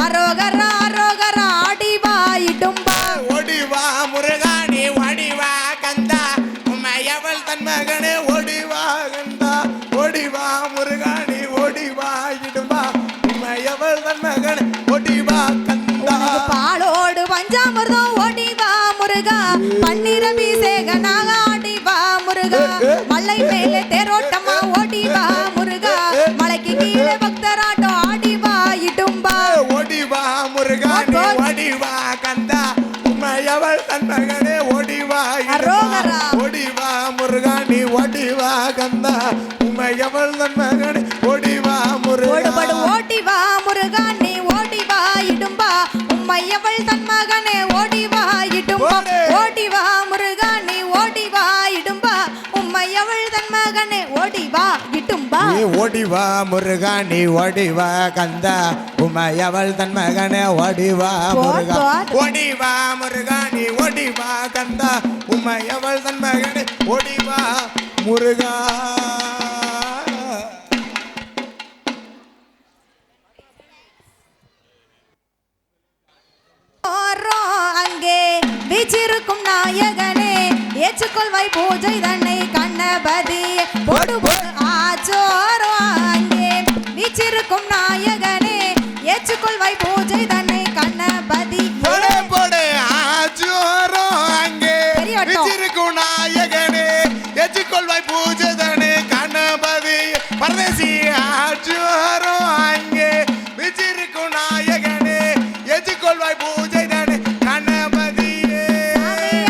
அரோகரா அரோகரா ஆடிவா இடும்பா ஓடிவா முருகா நீ ஓடிவா கந்தா உமையவள் தன் மகனே ஓடிவா கந்தா ஓடிவா முருகா நீ ஓடிவா இடும்பா உமையவள் தன் மகனே ஓடிவா கந்தா பாலோடு பஞ்சாமிர்தம் ஓடிவா முருகா பன்னீர் அபிஷேகனாக ஆடிவா முருகா மலை மேலே தேரோட்டமா ஓடிவா முருகா மலைக்கு கீழே பக்தராட்டம் ஆடிவா இடும்பா ஓடிவா முருகா நீ ஓடிவா கந்தா உமையவள் தன் மகனே ஓடிவா அரோகரா ஓடிவா முருகா நீ ஓடிவா கந்தா உமையவள் தன் மகனே ஓடிவா முருகா ஓடிவா முருகா நீ ஓடிவா இடும்பா உம்மையவள் தன் மகனே ஓடிவா இடும்பா ஓடிவா முருகா நீ ஓடிவா இடும்பா உம்மையவள் தன் மகனே ஓடிவா இடும்பா ஓடிவா முருகா நீ ஓடிவா கந்தா உமையவள் தன் மகனே ஓடிவா முருகா ஓடிவா முருகா நீ ஓடிவா கந்தா உமையவள் தன் மகனே ஓடிவா முருகா அங்கே வீச்சிருக்கும் நாயகனே ஏற்றுக்கொள்வாய் பூஜை தன்னை கண்ணபதி போடு ஆச்சோரோ அங்கே வீச்சிருக்கும் நாயகனே ஏற்றுக்கொள்வாய் பூஜை தன்னை கண்ணபதி போடு ஆச்சோரோ அங்கே வீச்சிருக்கும் நாயகனே ஏற்றுக்கொள்வாய் பூஜை தன்னை கண்ணபதி பரதேசி ஆச்சோரோ அங்கே வீச்சிருக்கும் நாயகனே ஏற்றுக்கொள்வாய் பூஜை தன்னை கண்ணபதியே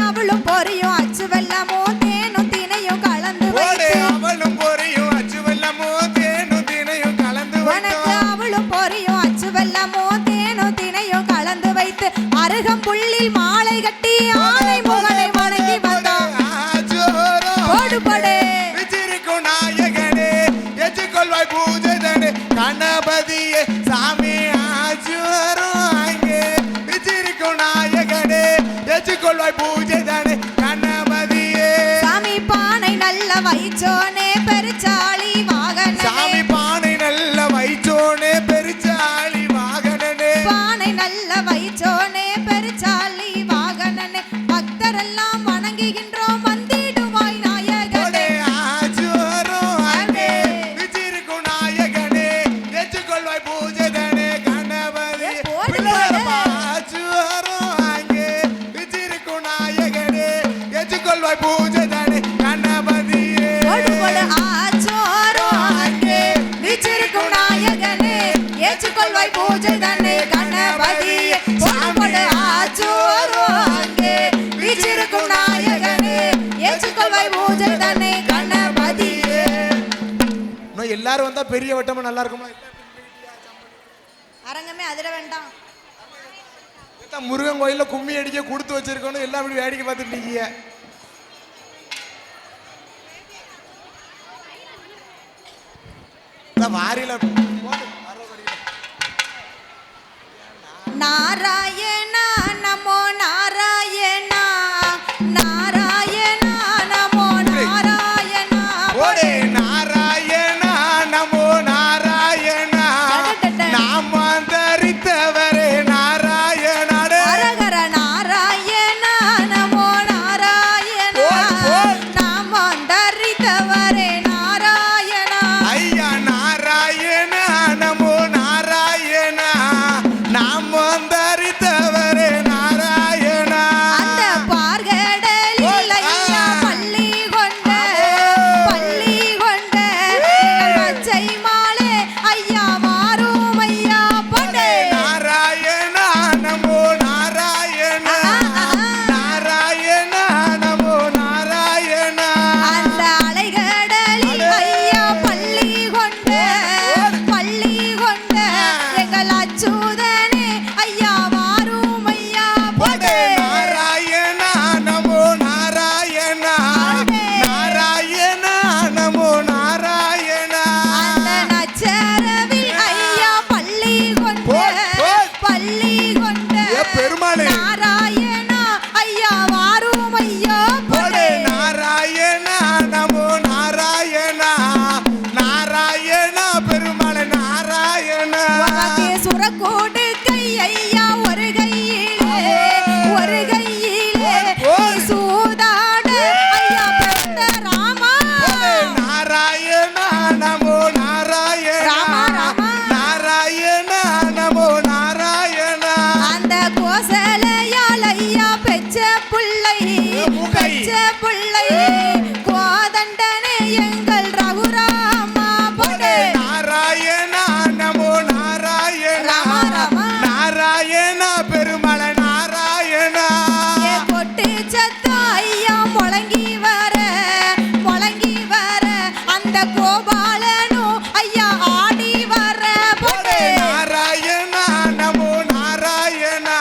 அவளும் பொரியும் அச்சு வெல்லமோ தேனும் தினையும் கலந்து அவளும் பொரியும் அச்சு வெல்லமோ தேனும் தினையும் கலந்து உனக்கு அவளும் பொரியும் அச்சு வெல்லமோ தேனும் தினையும் கலந்து வைத்து அருகம்புள்ளில் மாலை கட்டி ஆனை முகனை வணங்கி வந்தான் போடுபடு விச்சிருக்கும் நாயகனே ஏற்றுக்கொள்வாய் பூஜை தன்னை கணபதியே சாமி ஆச்சுவரும் அங்கே விச்சிருக்கும் நாயகனே ஏற்றுக்கொள்வாய் பூஜை தன்னை கணபதியே சாமி பானை நல்ல வைச்சோனே பெருச்சாளி வாகனனே சாமி பானை நல்ல வைச்சோனே பெருச்சாளி வாகனனே பானை நல்ல வைச்சோனே பெருச்சாளி வாகனனே போகணும். எல்லாரும் வந்தா பெரிய வட்டமா நல்லா இருக்குமா? அரங்கமே அதிர வேண்டாம். முருகன் கோயில்ல கும்மி அடிக்க கொடுத்து வச்சிருக்கணும். எல்லாம் அப்படி வேடிக்கை பார்த்துட்டு இருக்கீங்க. வாரியில நாராயணா நமோ நாராயணா, நாராயணா நமோ நாராயணா. ஓடே நாராயணா நமோ நாராயணா, நாம தரித்தவரே நாராயணா. அரகர நாராயணா நமோ நாராயணா, நாம தரித்தவரே நாராயணா. ஐயா நாராயணா நமோ நாராயணா, நாம தரித்தவரே நாராயணா. அந்த பார்கடலில் ஐயா பள்ளி கொண்ட பச்சை மாலே ஐயா மாறும் ஐயா பொன்னே. நாராயணா நமோ நாராயணா, நாராயணா நமோ நாராயணா. அந்த அலைகடலில் ஐயா பள்ளி கொண்ட எங்கள் அச்சுதனே ஐயா மாறும் ஐயா பொன்னே. நாராயணா நமோ நாராயணா, நாராயணா நமோ நாராயணா. அந்த நச்சரவில் ஐயா பள்ளி கொண்ட பெருமாளே நாராயணா ஐயா மாறும் ஐயா பொன்னே. நாராயணா நமோ நாராயணா, நாராயணா பெருமாளே நாராயணா. உனக்கு சுரக்கோடு கை ஐயா ஒரு கையிலே நீ சூதாட ஐயா பெத்த ராமா. நாராயணா நமோ நாராயணா, ராமா. நாராயணா நமோ நாராயணா. அந்த கோசலையால் ஐயா பெச்ச புள்ளை கோதண்டனே எங்கள் ரகுராமா பொன்னே. நாராயணா நமோ நாராயணா, ராமா. நாராயணா பெருமாளே நாராயணா. ஏ கொட்டு சத்தம் ஐயா முழங்கி வர அந்த கோபாலனும் ஐயா ஆடி வர பொன்னே. நாராயணா நமோ நாராயணா,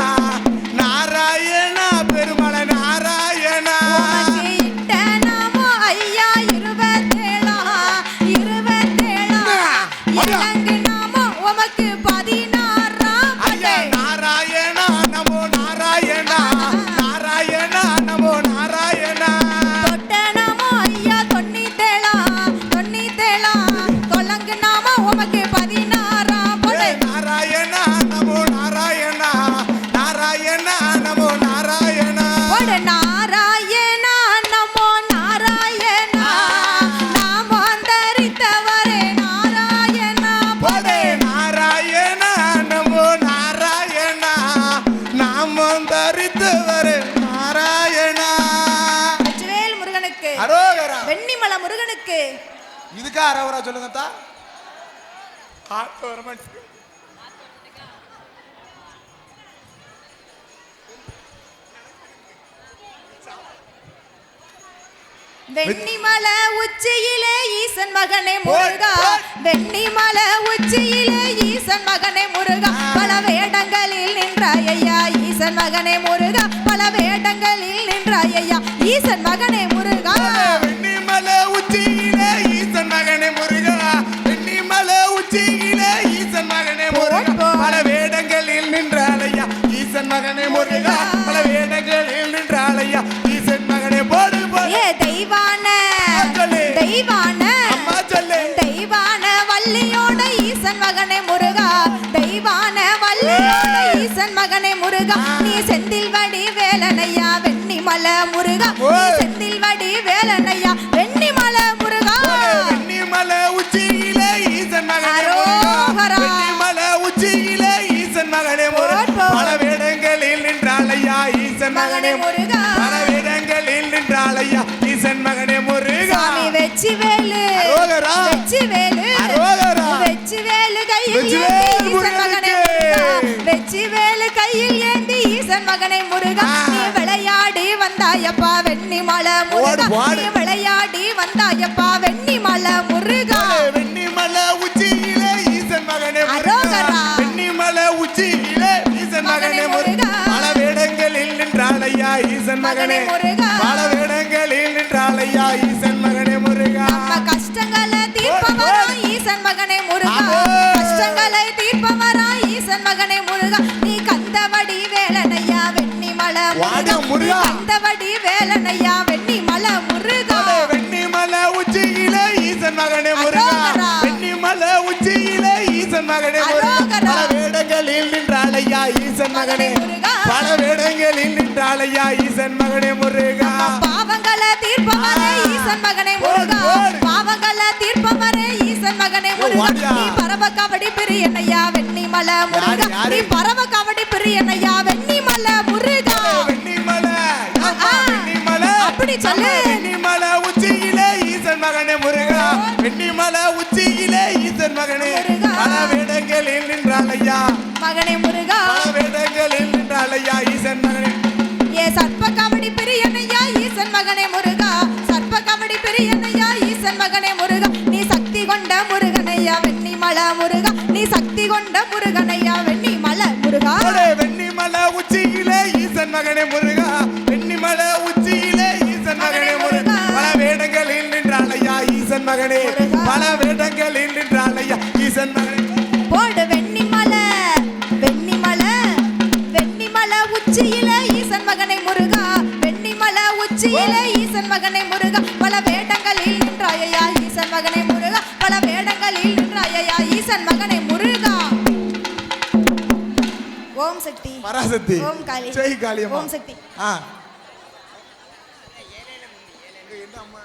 நாராயணா பெருமாளே நாராயணா. உமக்கு இட்ட நாமோ ஐயா 27 இலங்கு நாமோ உமக்கு 16 ஐயா நாராயணா நமோ நாராயணா, நாராயணா நமோ நாராயணா. தொட்ட நாமோ ஐயா 97 தொலங்கு நாமோ உமக்கு 16 பொன்னே. நாராயணா நமோ நாராயணா, நாராயணா நமோ நாராயணா. ஒரு நாராயணா நமோ நாராயணா, நாமம் தரித்தவரே நாராயணா போடே பொன்னே. நாராயணா நமோ நாராயணா, நாமம் தரித்தவரே நாராயணா. வெற்றிவேல் முருகனுக்கு, அரோகரா. வெண்ணிமலை முருகனுக்கு. இதுக்கா அரோகரா சொல்லுங்க தா. ஆட்டு வர மாட்டேங்குது. வெண்ணிமலை உச்சியிலே ஈசன் மகனே முருகா, வெண்ணிமலை உச்சியிலே ஈசன் மகனே முருகா. பல வேடங்களில் நின்றாய் ஐயா ஈசன் மகனே முருகா, பல வேடங்களில் நின்றாய் ஐயா ஈசன் மகனே முருகா. வெண்ணிமலை உச்சியிலே ஈசன் மகனே முருகா, வெண்ணிமலை உச்சியிலே ஈசன் மகனே முருகா. பல வேடங்களில் நின்றாலையா ஈசன் மகனே முருகா, பல வேடங்களில் நின்றாலையா ஈசன் மகனே. போடு போடு ஏ தெய்வான அம்மா சொல்லு. தெய்வான வள்ளியோட ஈசன் மகனே முருகா, தெய்வான வள்ளியோட ஈசன் மகனே முருகா. நீ செந்தில் வடி வேலனையா வெண்ணிமலை முருகா, நீ செந்தில் வடி வேலனையா வெண்ணிமலை முருகா. வெண்ணிமலை உச்சியிலே ஈசன் மகனே அரோகரா. வெண்ணிமலை உச்சியிலே ஈசன் மகனே முருகா. பல வேடங்களில் நின்றாலையா ஈசன் மகனே முருகா. பல வேடங்களில் நின்றாலையா ஈசன் மகனே முருகா. சாமி வெச்சிவேலு, அரோகரா. வெச்சிவேலு, அரோகரா. வெச்சிவேலு கையில் வெச்சிவேல் ஏந்தி ஈசன் மகனே முருகா, முருகனுக்கு. வெச்சிவேலு கையில் ஏந்தி ஈசன் மகனே முருகா. நீ விளையாடி வந்தாயப்பா வெண்ணிமலை முருகா, ஓடு, ஓடு. நீ விளையாடி வந்தாயப்பா வெண்ணிமலை முருகா. வெண்ணிமலை மகனே முருகா. பல வேடங்களில் நின்றாளையா ஈசன் மகனே முருகா நம்ம கஷ்டங்களை தீர்ப்பவரா ஈசன் மகனே முருகா. கஷ்டங்களை தீர்ப்பவரா ஈசன் மகனே முருகா. நீ கந்தவடி வேலனையா வெண்ணிமலை முருகா. கந்தவடி வேலனையா வெண்ணிமலை முருகா. வெண்ணிமலை உச்சியிலே ஈசன் மகனே முருகா. வெண்ணிமலை உச்சியிலே ஈசன் மகனே முருகா. பல வேடங்களில் நின்றாளையா ஈசன் மகனே பல வேடங்களில் நின்றாளையா ஈசன் மகனே முருகா. பாவங்களை தீர்ப்பவரே ஈசன் மகனே முருகா. பாவங்களை தீர்ப்பவரே ஈசன் மகனே முருகா. நீ பரவ கபடி பிரியனையா வெண்ணிமலை முருகா. நீ பரவ கபடி பிரியனையா வெண்ணிமலை முருகா. வெண்ணிமலை வெண்ணிமலை அப்படி சொல்லு. வெண்ணிமலை உச்சியிலே ஈசன் மகனே முருகா. வெண்ணிமலை உச்சியிலே ஈசன் மகனே பல வேடங்களில் நின்றாளையா மகனே முருகா. பல வேடங்களில் நின்றாளையா ஈசன் மகனே. ஏ சர்ப்ப கபடி பிரியனையா ஈசன் மகனே முருகா. சர்ப்ப கபடி பிரியனையா ஈசன் மகனே முருகா. நீ சக்தி கொண்ட முருகனையா வெண்ணிமலை முருகா. நீ சக்தி கொண்ட முருகனையா வெண்ணிமலை முருகா. வெண்ணிமலை உச்சியிலே ஈசன் மகனே முருகா. வெண்ணிமலை உச்சியிலே ஈசன் மகனே முருகா. பல வேடங்களில் நின்றாளையா ஈசன் மகனே பல வேடங்களில் நின்றாளையா ஈசன் மகனே. போடு வெண்ணிமலை வெண்ணிமலை வெண்ணிமலை உச்சியிலே ஈசன் மகனே முருகா. வெண்ணிமலை உச்சியிலே ஈசன் மகனே முருகா. பல வேடங்களில் நின்றாயா ஈசன் மகனே முருகா. பல வேடங்களில் நின்றாயா ஈசன் மகனே முருகா. ஓம் சக்தி பராசக்தி ஓம் காளி ஜெய் காளியம்மா. ஓம் சக்தி. என்ன அம்மா